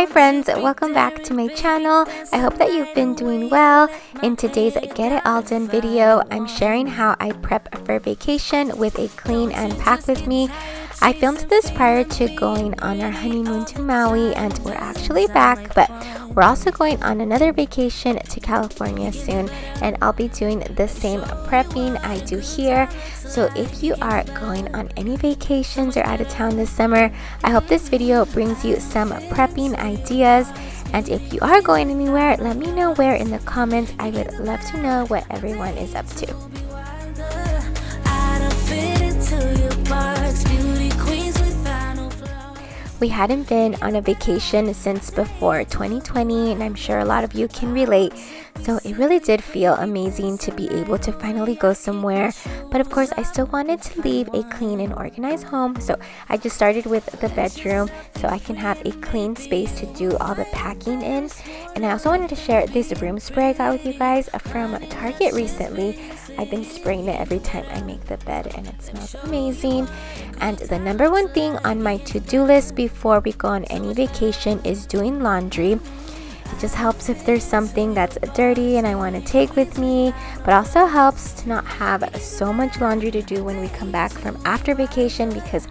friends, welcome back to my channel. I hope that you've been doing well. In today's Get It All Done video, I'm sharing how I prep for vacation with a clean and pack with me. I filmed this prior to going on our honeymoon to Maui, and we're actually back, but we're also going on another vacation to California soon, and I'll be doing the same prepping I do here. So if you are going on any vacations or out of town this summer, I hope this video brings you some prepping ideas. And if you are going anywhere, let me know where in the comments. I would love to know what everyone is up to. We hadn't been on a vacation since before 2020, and I'm sure a lot of you can relate. So it really did feel amazing to be able to finally go somewhere. But of course, I still wanted to leave a clean and organized home. So I just started with the bedroom so I can have a clean space to do all the packing in. And I also wanted to share this room spray I got with you guys from Target recently. I've been spraying it every time I make the bed, and it smells amazing. And the number one thing on my to-do list before we go on any vacation is doing laundry. It just helps if there's something that's dirty and I want to take with me, but also helps to not have so much laundry to do when we come back from after vacation, because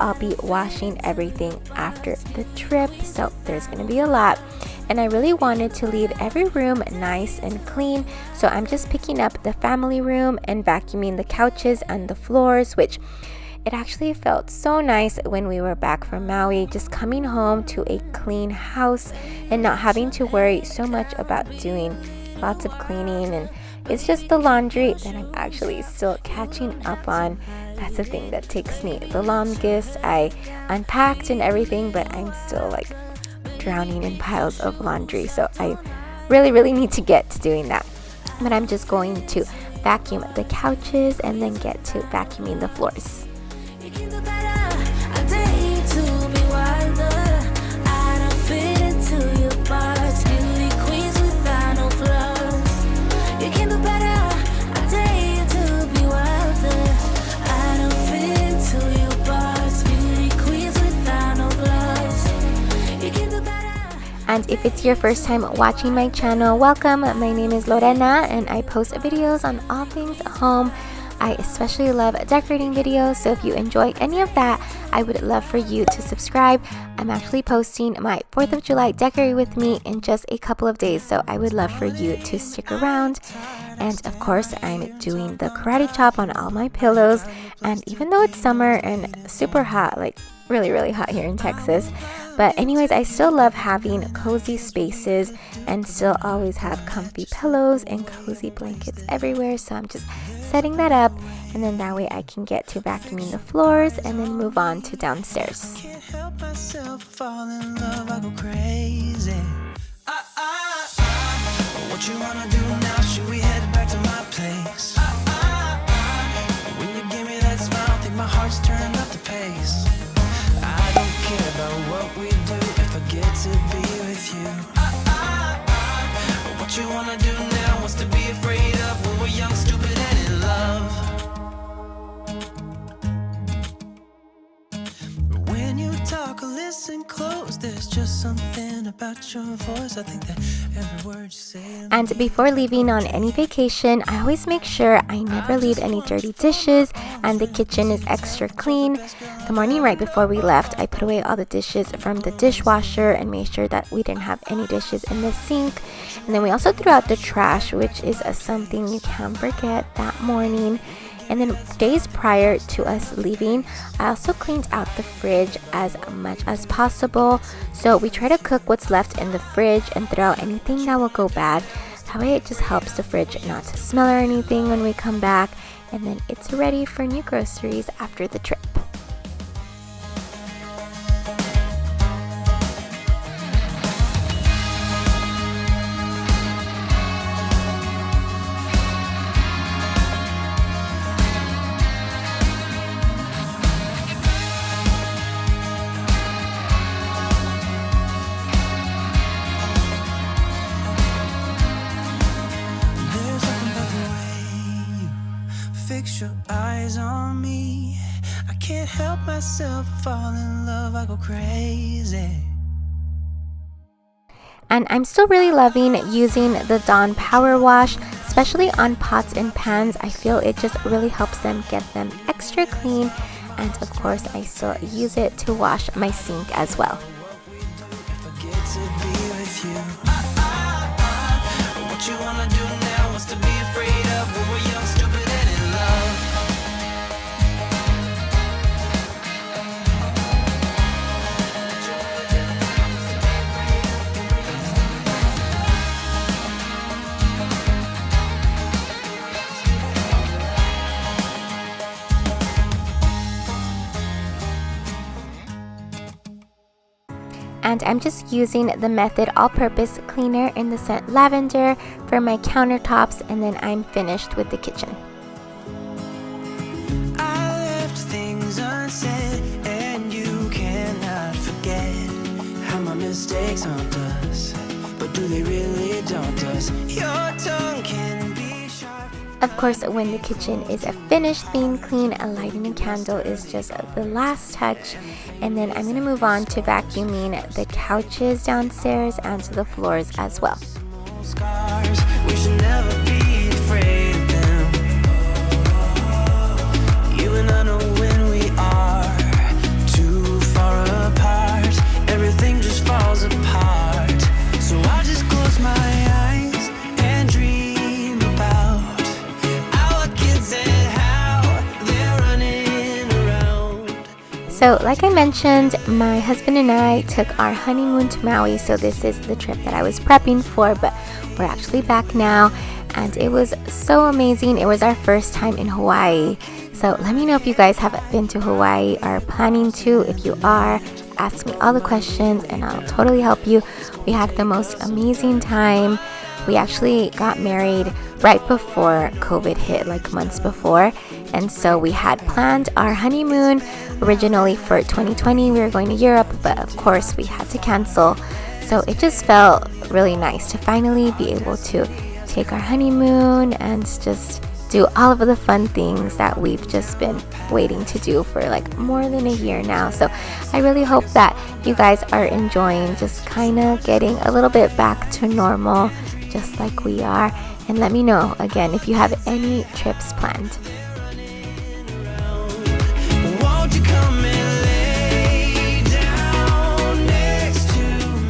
I'll be washing everything after the trip, so there's going to be a lot. And I really wanted to leave every room nice and clean, so I'm just picking up the family room and vacuuming the couches and the floors, which it actually felt so nice when we were back from Maui, just coming home to a clean house and not having to worry so much about doing lots of cleaning. And it's just the laundry that I'm actually still catching up on. That's the thing that takes me the longest. I unpacked and everything, but I'm still like drowning in piles of laundry, so I really need to get to doing that. But I'm just going to vacuum the couches and then get to vacuuming the floors. And if it's your first time watching my channel, welcome. My name is Lorena, and I post videos on all things home. I especially love decorating videos, so if you enjoy any of that, I would love for you to subscribe. I'm actually posting my 4th of July decorate with me in just a couple of days, so I would love for you to stick around. And of course, I'm doing the karate chop on all my pillows. And even though it's summer and super hot, like really hot here in Texas, but anyways, I still love having cozy spaces and still always have comfy pillows and cozy blankets everywhere. So I'm just setting that up, and then that way I can get to vacuuming the floors and then move on to downstairs. Can't help myself, fall in love, I go crazy. What you wanna do now? Should we head back to my place? When you give me that smile, think my heart's turned up the pace. I don't care about what we do if I get to be with you. What you wanna do now? What's to be afraid of when we're young, stupid, and in love? When you talk or listen close, there's just something about your voice. I think that every word you say. And before leaving on any vacation, I always make sure I never leave any dirty dishes and the kitchen is extra clean. The morning right before we left, I put away all the dishes from the dishwasher and made sure that we didn't have any dishes in the sink. And then we also threw out the trash, which is something you can't forget that morning. And then days prior to us leaving, I also cleaned out the fridge as much as possible. So we try to cook what's left in the fridge and throw out anything that will go bad. That way it just helps the fridge not to smell or anything when we come back. And then it's ready for new groceries after the trip. Fix your eyes on me. I can't can't help myself, fall in love, I go crazy. And I'm still really loving using the Dawn Power Wash, especially on pots and pans. I feel it just really helps them get them extra clean. And of course, I still use it to wash my sink as well. Forget to be with you. What you wanna do now? What's to be afraid of? When we're young, stupid, and in love. And I'm just using the Method All-Purpose Cleaner in the scent Lavender for my countertops, and then I'm finished with the kitchen. I left things unsaid, and you cannot forget how my mistakes haunt us, but do they really daunt us? Your tongue can be sharp. Of course, when the kitchen is finished being clean, lighting a candle is just the last touch. And then I'm going to move on to vacuuming the couches downstairs and the floors as well. Scars, we should never be afraid of them. You and I know when we are too far apart, everything just falls apart. So I just close my eyes and dream about our kids and how they're running around. So like I mentioned, my husband and I took our honeymoon to Maui. So this is the trip that I was prepping for, but we're actually back now. And it was so amazing. It was our first time in Hawaii. So let me know if you guys have been to Hawaii or are planning to. If you are, ask me all the questions and I'll totally help you. We had the most amazing time. We actually got married right before COVID hit, like months before. And so we had planned our honeymoon originally for 2020. We were going to Europe, but of course we had to cancel. So it just felt really nice to finally be able to take our honeymoon and just do all of the fun things that we've just been waiting to do for like more than a year now. So I really hope that you guys are enjoying just kind of getting a little bit back to normal, just like we are. And let me know again if you have any trips planned. Won't you come and lay down next to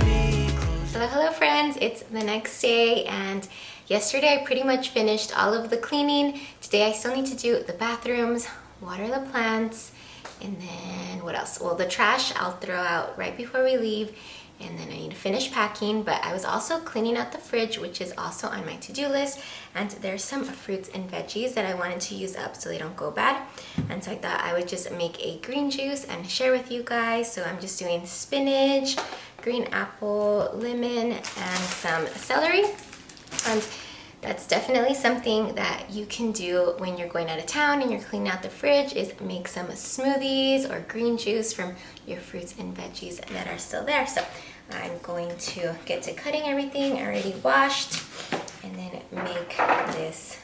me? Hello friends, it's the next day, and yesterday I pretty much finished all of the cleaning. Today I still need to do the bathrooms, water the plants, and then what else? Well, the trash I'll throw out right before we leave, and then I need to finish packing. But I was also cleaning out the fridge, which is also on my to-do list, and there's some fruits and veggies that I wanted to use up so they don't go bad. And so I thought I would just make a green juice and share with you guys. So I'm just doing spinach, green apple, lemon, and some celery. And that's definitely something that you can do when you're going out of town and you're cleaning out the fridge, is make some smoothies or green juice from your fruits and veggies that are still there. So I'm going to get to cutting everything already washed and then make this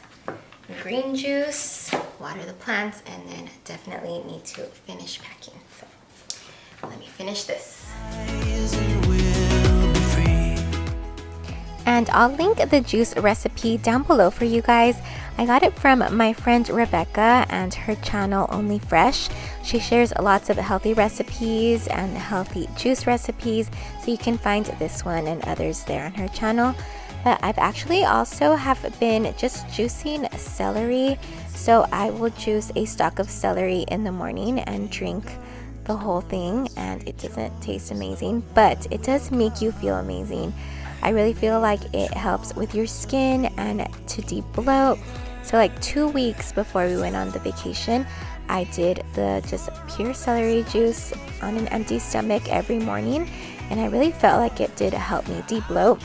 green juice, water the plants, and then definitely need to finish packing. So let me finish this. And I'll link the juice recipe down below for you guys. I got it from my friend Rebecca and her channel Only Fresh. She shares lots of healthy recipes and healthy juice recipes, so you can find this one and others there on her channel. But I've actually also have been just juicing celery. So I will juice a stalk of celery in the morning and drink the whole thing, and it doesn't taste amazing, but it does make you feel amazing. I really feel like it helps with your skin and to de-bloat. So like 2 weeks before we went on the vacation, I did the just pure celery juice on an empty stomach every morning, and I really felt like it did help me de-bloat.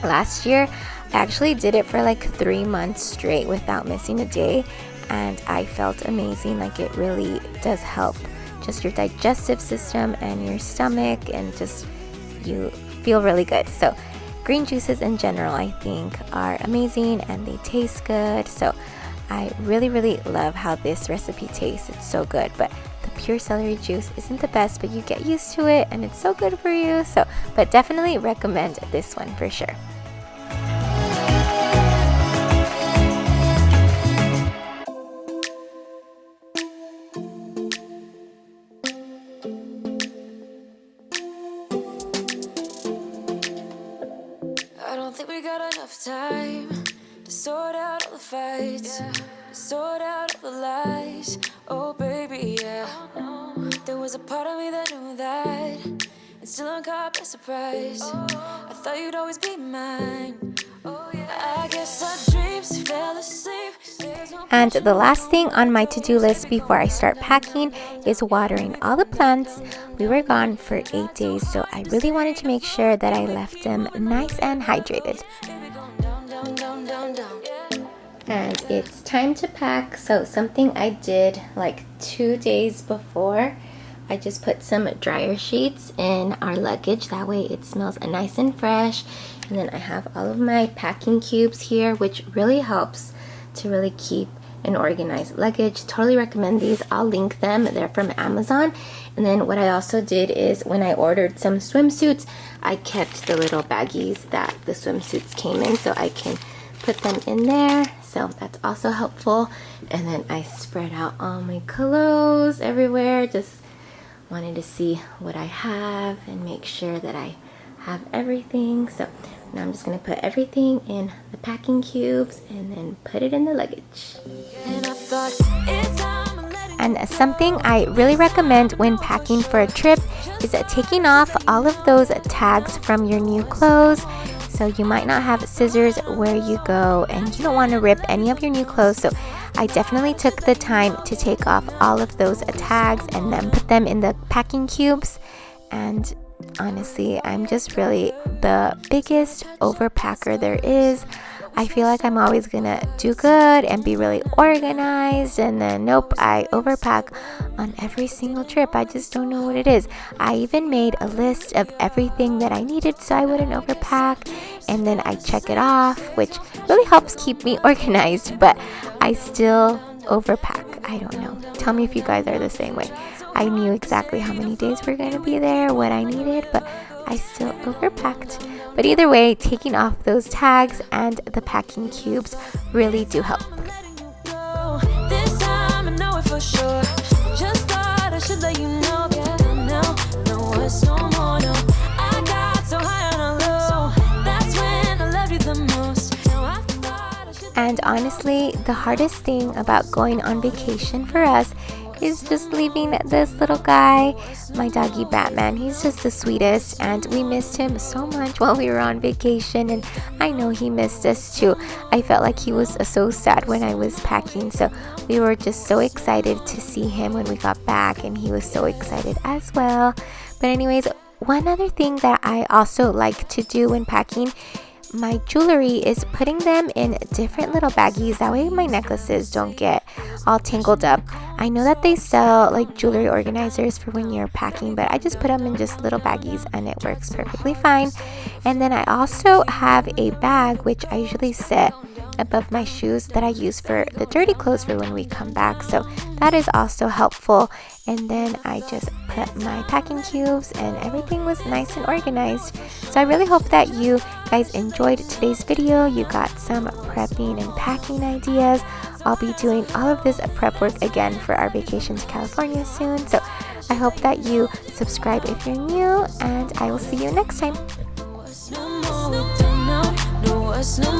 Last year, I actually did it for like 3 months straight without missing a day, and I felt amazing. Like it really does help just your digestive system and your stomach, and just you feel really good. So green juices in general, I think, are amazing and they taste good. So I really love how this recipe tastes. It's so good. But the pure celery juice isn't the best, but you get used to it and it's so good for you. So, but definitely recommend this one for sure. I don't think we got enough time to sort out all the fights, to sort out all the lies. Oh baby, yeah. There was a part of me that knew that, and still I'm caught by surprise. I thought you'd always be mine. I guess our dreams fell asleep. And the last thing on my to-do list before I start packing is watering all the plants. We were gone for 8 days, so I really wanted to make sure that I left them nice and hydrated. And it's time to pack. So something I did like 2 days before, I just put some dryer sheets in our luggage. That way it smells nice and fresh. And then I have all of my packing cubes here, which really helps to really keep an organized luggage. Totally recommend these. I'll link them. They're from Amazon. And then what I also did is when I ordered some swimsuits, I kept the little baggies that the swimsuits came in so I can put them in there. So that's also helpful. And then I spread out all my clothes everywhere. Just wanted to see what I have and make sure that I have everything. So now I'm just going to put everything in the packing cubes and then put it in the luggage. And something I really recommend when packing for a trip is taking off all of those tags from your new clothes. So you might not have scissors where you go and you don't want to rip any of your new clothes. So I definitely took the time to take off all of those tags and then put them in the packing cubes. And honestly, I'm just really the biggest overpacker there is. I feel like I'm always gonna do good and be really organized, and then nope, I overpack on every single trip. I just don't know what it is. I even made a list of everything that I needed so I wouldn't overpack, and then I check it off, which really helps keep me organized, but I still overpack. I don't know. Tell me if you guys are the same way. I knew exactly how many days we're going to be there, what I needed, but I still overpacked. But either way, taking off those tags and the packing cubes really do help. This time I know it for sure. Just thought I should let you know. No, it's no more, no. I got so high on a low. That's when I love you the most. And honestly, the hardest thing about going on vacation for us is just leaving this little guy, my doggy Batman. He's just the sweetest, and we missed him so much while we were on vacation, and I know he missed us too. I felt like he was so sad when I was packing, so we were just so excited to see him when we got back, and he was so excited as well. But anyways, one other thing that I also like to do when packing my jewelry is putting them in different little baggies. That way my necklaces don't get all tangled up. I know that they sell like jewelry organizers for when you're packing, but I just put them in just little baggies and it works perfectly fine. And then I also have a bag which I usually set above my shoes that I use for the dirty clothes for when we come back, so that is also helpful. And then I just put my packing cubes and everything was nice and organized. So I really hope that you guys enjoyed today's video. You got some prepping and packing ideas. I'll be doing all of this prep work again for our vacation to California soon, so I hope that you subscribe if you're new, and I will see you next time. No